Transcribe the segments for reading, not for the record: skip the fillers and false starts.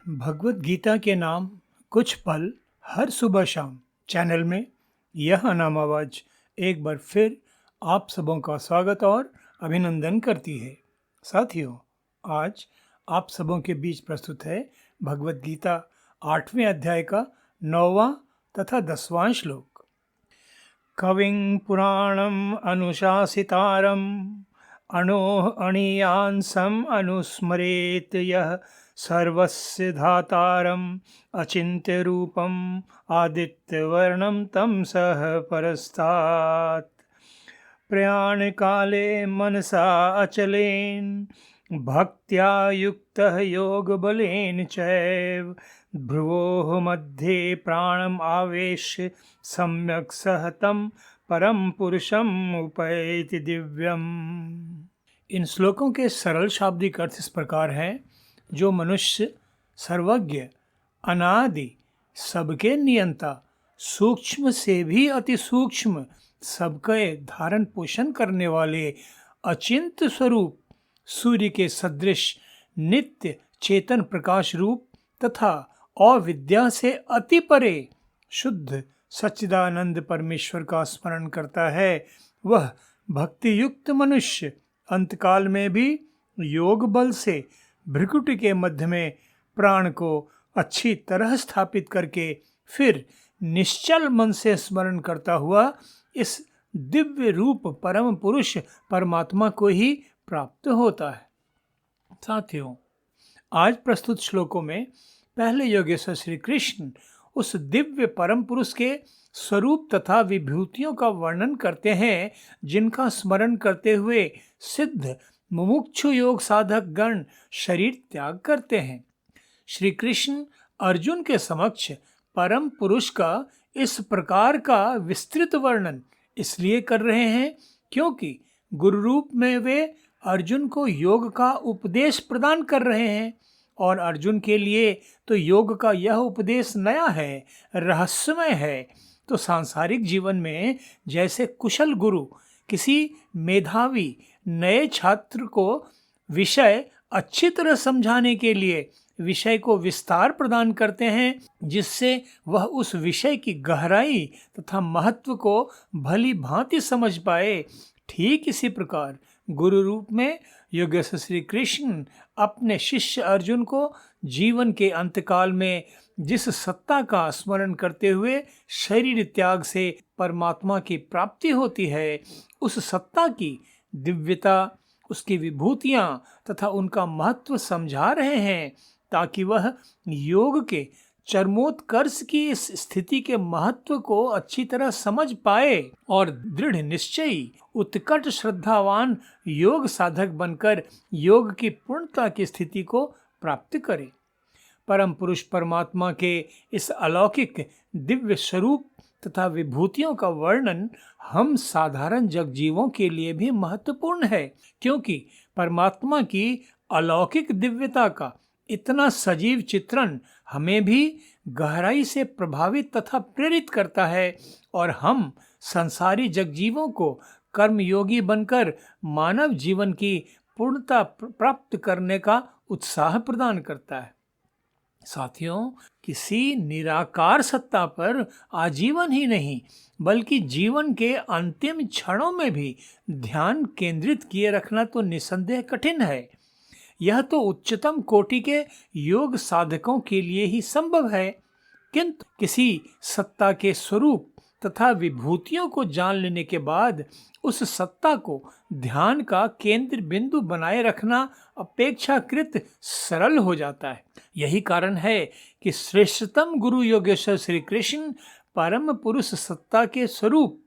भगवत गीता के नाम कुछ पल हर सुबह शाम चैनल में यह अनाम आवाज एक बार फिर आप सबों का स्वागत और अभिनंदन करती है। साथियों, आज आप सबों के बीच प्रस्तुत है भगवत गीता 8वें अध्याय का 9वां तथा 10वां श्लोक। कविं पुराणम अनुशासितारम अणोः अणीयांसम अनुस्मरेत यः सर्वस्य धातारम् अचिन्त्य रूपम् आदित्यवर्णं तं सः परस्तात् प्रयाण काले मनसा अचलेन भक्त्या युक्तः योगबलेन चैव भ्रुवोः मध्ये प्राणम् आवेश्य सम्यक् सः तं परम पुरुषम उपैति दिव्यम। इन श्लोकों के सरल शाब्दिक अर्थ इस प्रकार हैं। जो मनुष्य सर्वज्ञ, अनादि, सबके नियंता, सूक्ष्म से भी अति सूक्ष्म, सबके धारण पोषण करने वाले अचिंत्य स्वरूप सूर्य के सदृश नित्य चेतन प्रकाश रूप तथा अविद्या से अति परे शुद्ध सच्चिदानंद परमेश्वर का स्मरण करता है, वह भक्ति युक्त मनुष्य अंतकाल में भी योग बल से भ्रिकुटी के मध्य में प्राण को अच्छी तरह स्थापित करके फिर निश्चल मन से स्मरण करता हुआ इस दिव्य रूप परम पुरुष परमात्मा को ही प्राप्त होता है। साथियों, आज प्रस्तुत श्लोकों में पहले योगेश्वर श्री कृष्ण उस दिव्य परम पुरुष के स्वरूप तथा विभूतियों का वर्णन करते हैं, जिनका स्मरण करते हुए सिद्ध मुमुक्षु योग साधक गण शरीर त्याग करते हैं। श्री कृष्ण अर्जुन के समक्ष परम पुरुष का इस प्रकार का विस्तृत वर्णन इसलिए कर रहे हैं क्योंकि गुरु रूप में वे अर्जुन को योग का उपदेश प्रदान कर रहे हैं, और अर्जुन के लिए तो योग का यह उपदेश नया है, रहस्यमय है। तो सांसारिक जीवन में जैसे कुशल गुरु किसी मेधावी नए छात्र को विषय अच्छी तरह समझाने के लिए विषय को विस्तार प्रदान करते हैं, जिससे वह उस विषय की गहराई तथा महत्व को भली भांति समझ पाए, ठीक इसी प्रकार गुरु रूप में योगेश्वर श्री कृष्ण अपने शिष्य अर्जुन को जीवन के अंतकाल में जिस सत्ता का स्मरण करते हुए शरीर त्याग से परमात्मा की प्राप्ति होती है, उस सत्ता की दिव्यता, उसकी विभूतियां तथा उनका महत्व समझा रहे हैं, ताकि वह योग के चरमोत्कर्ष की इस स्थिति के महत्व को अच्छी तरह समझ पाए और दृढ़ निश्चयी उत्कट श्रद्धावान योग साधक बनकर योग की पूर्णता की स्थिति को प्राप्त करे। परम पुरुष परमात्मा के इस अलौकिक दिव्य स्वरूप तथा विभूतियों का वर्णन हम साधारण जगजीवों के लिए भी महत्वपूर्ण है, क्योंकि परमात्मा की अलौकिक दिव्यता का इतना सजीव चित्रण हमें भी गहराई से प्रभावित तथा प्रेरित करता है, और हम संसारी जगजीवों को कर्मयोगी बनकर मानव जीवन की पूर्णता प्राप्त करने का उत्साह प्रदान करता है। साथियों, किसी निराकार सत्ता पर आजीवन ही नहीं बल्कि जीवन के अंतिम क्षणों में भी ध्यान केंद्रित किए रखना तो निसंदेह कठिन है। यह तो उच्चतम कोटि के योग साधकों के लिए ही संभव है, किंतु किसी सत्ता के स्वरूप तथा विभूतियों को जान लेने के बाद उस सत्ता को ध्यान का केंद्र बिंदु बनाए रखना अपेक्षाकृत सरल हो जाता है। यही कारण है कि श्रेष्ठतम गुरु योगेश्वर श्री कृष्ण परम पुरुष सत्ता के स्वरूप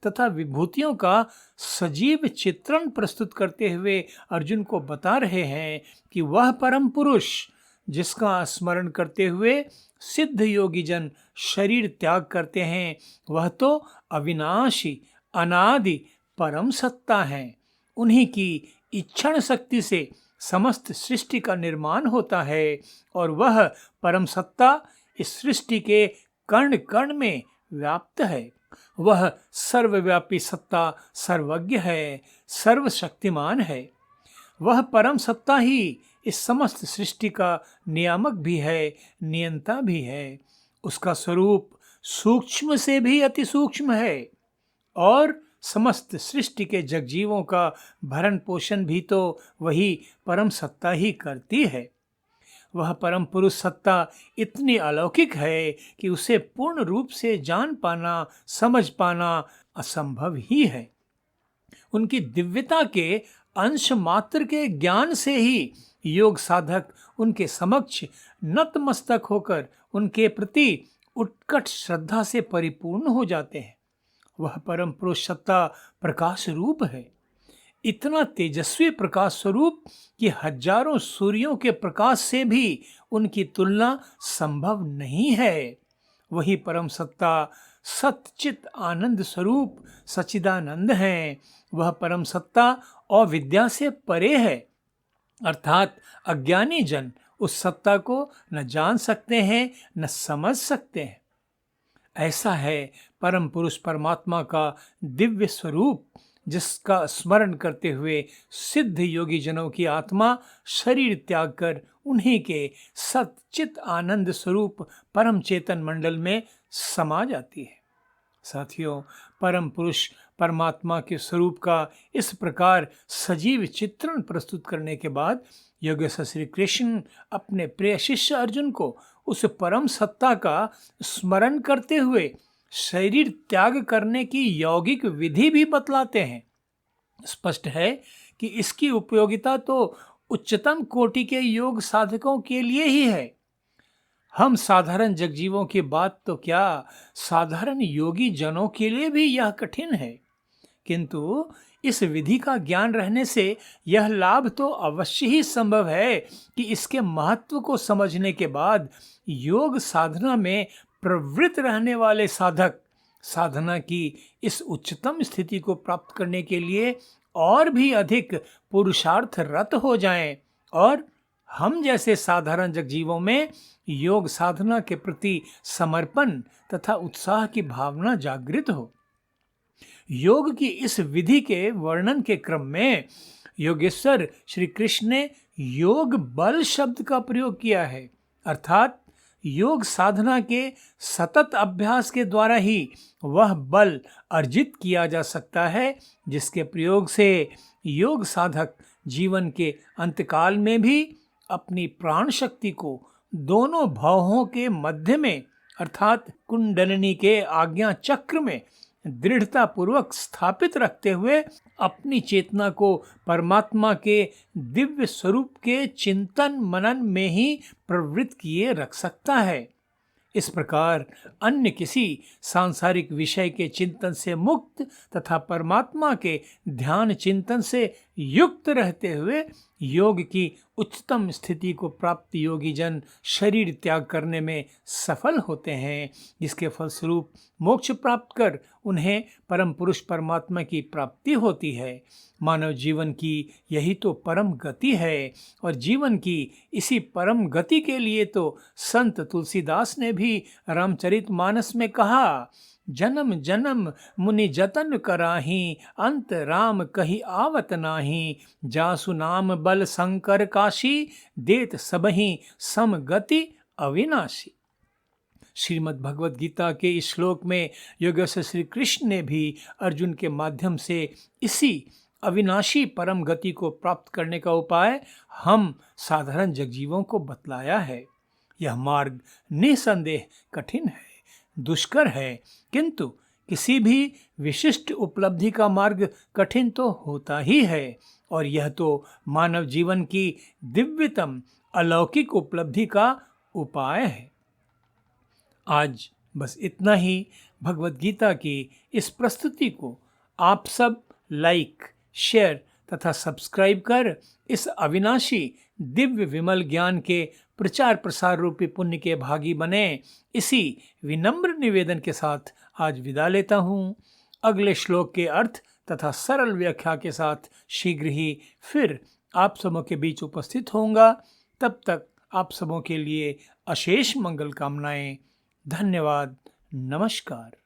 तथा विभूतियों का सजीव चित्रण प्रस्तुत करते हुए अर्जुन को बता रहे हैं कि वह परम पुरुष जिसका स्मरण करते हुए सिद्ध योगी जन शरीर त्याग करते हैं, वह तो अविनाशी अनादि परम सत्ता है। उन्हीं की इच्छा शक्ति से समस्त सृष्टि का निर्माण होता है, और वह परम सत्ता इस सृष्टि के कण कण में व्याप्त है। वह सर्वव्यापी सत्ता सर्वज्ञ है, सर्वशक्तिमान है। वह परम सत्ता ही इस समस्त सृष्टि का नियामक भी है, नियंता भी है। उसका स्वरूप सूक्ष्म से भी अति सूक्ष्म है और समस्त सृष्टि के जगजीवों का भरण पोषण भी तो वही परम सत्ता ही करती है। वह परम पुरुष सत्ता इतनी अलौकिक है कि उसे पूर्ण रूप से जान पाना, समझ पाना असंभव ही है। उनकी दिव्यता के अंश मात्र के ज्ञान से ही योग साधक उनके समक्ष नतमस्तक होकर उनके प्रति उत्कट श्रद्धा से परिपूर्ण हो जाते हैं। वह परम पुरुष सत्ता प्रकाश रूप है, इतना तेजस्वी प्रकाश स्वरूप कि हजारों सूर्यों के प्रकाश से भी उनकी तुलना संभव नहीं है। वही परम सत्ता सच्चित आनंद स्वरूप सच्चिदानंद हैं। वह परम सत्ता और विद्या से परे है, अर्थात अज्ञानी जन उस सत्ता को न जान सकते हैं न समझ सकते हैं। ऐसा है परम पुरुष परमात्मा का दिव्य स्वरूप, जिसका स्मरण करते हुए सिद्ध योगी जनों की आत्मा शरीर त्याग कर उन्हीं के सच्चित आनंद स्वरूप परम चेतन मंडल में समा जाती है। साथियों, परम पुरुष परमात्मा के स्वरूप का इस प्रकार सजीव चित्रण प्रस्तुत करने के बाद योगेश्वर श्री कृष्ण अपने प्रिय शिष्य अर्जुन को उस परम सत्ता का स्मरण करते हुए शरीर त्याग करने की यौगिक विधि भी बतलाते हैं। स्पष्ट है कि इसकी उपयोगिता तो उच्चतम कोटि के योग साधकों के लिए ही है। हम साधारण जगजीवों की बात तो क्या, साधारण योगी जनों के लिए भी यह कठिन है, किंतु इस विधि का ज्ञान रहने से यह लाभ तो अवश्य ही संभव है कि इसके महत्व को समझने के बाद योग साधना में प्रवृत्त रहने वाले साधक साधना की इस उच्चतम स्थिति को प्राप्त करने के लिए और भी अधिक पुरुषार्थ रत हो जाएं और हम जैसे साधारण जगजीवों में योग साधना के प्रति समर्पण तथा उत्साह की भावना जागृत हो। योग की इस विधि के वर्णन के क्रम में योगेश्वर श्री कृष्ण ने योग बल शब्द का प्रयोग किया है, अर्थात योग साधना के सतत अभ्यास के द्वारा ही वह बल अर्जित किया जा सकता है जिसके प्रयोग से योग साधक जीवन के अंतकाल में भी अपनी प्राण शक्ति को दोनों भावों के मध्य में अर्थात कुंडलिनी के आज्ञा चक्र में दृढ़ता पूर्वक स्थापित रखते हुए अपनी चेतना को परमात्मा के दिव्य स्वरूप के चिंतन मनन में ही प्रवृत्त किए रख सकता है। इस प्रकार अन्य किसी सांसारिक विषय के चिंतन से मुक्त तथा परमात्मा के ध्यान चिंतन से युक्त रहते हुए योग की उच्चतम स्थिति को प्राप्त योगी जन शरीर त्याग करने में सफल होते हैं, जिसके फलस्वरूप मोक्ष प्राप्त कर उन्हें परम पुरुष परमात्मा की प्राप्ति होती है। मानव जीवन की यही तो परम गति है और जीवन की इसी परम गति के लिए तो संत तुलसीदास ने भी रामचरितमानस में कहा, जन्म जन्म मुनि जतन कराही, अंत राम कही आवत नाही, जासु नाम बल शंकर काशी, देत सबही सम गति अविनाशी। श्रीमद् भगवद गीता के इस श्लोक में योगेश्वर श्री कृष्ण ने भी अर्जुन के माध्यम से इसी अविनाशी परम गति को प्राप्त करने का उपाय हम साधारण जगजीवों को बतलाया है। यह मार्ग निसंदेह कठिन है, दुष्कर है, किंतु किसी भी विशिष्ट उपलब्धि का मार्ग कठिन तो होता ही है और यह तो मानव जीवन की दिव्यतम अलौकिक उपलब्धि का उपाय है। आज बस इतना ही। भगवद गीता की इस प्रस्तुति को आप सब लाइक, शेयर तथा सब्सक्राइब कर इस अविनाशी दिव्य विमल ज्ञान के प्रचार प्रसार रूपी पुण्य के भागी बने, इसी विनम्र निवेदन के साथ आज विदा लेता हूँ। अगले श्लोक के अर्थ तथा सरल व्याख्या के साथ शीघ्र ही फिर आप सबों के बीच उपस्थित होऊंगा। तब तक आप सबों के लिए अशेष मंगल कामनाएं। धन्यवाद। नमस्कार।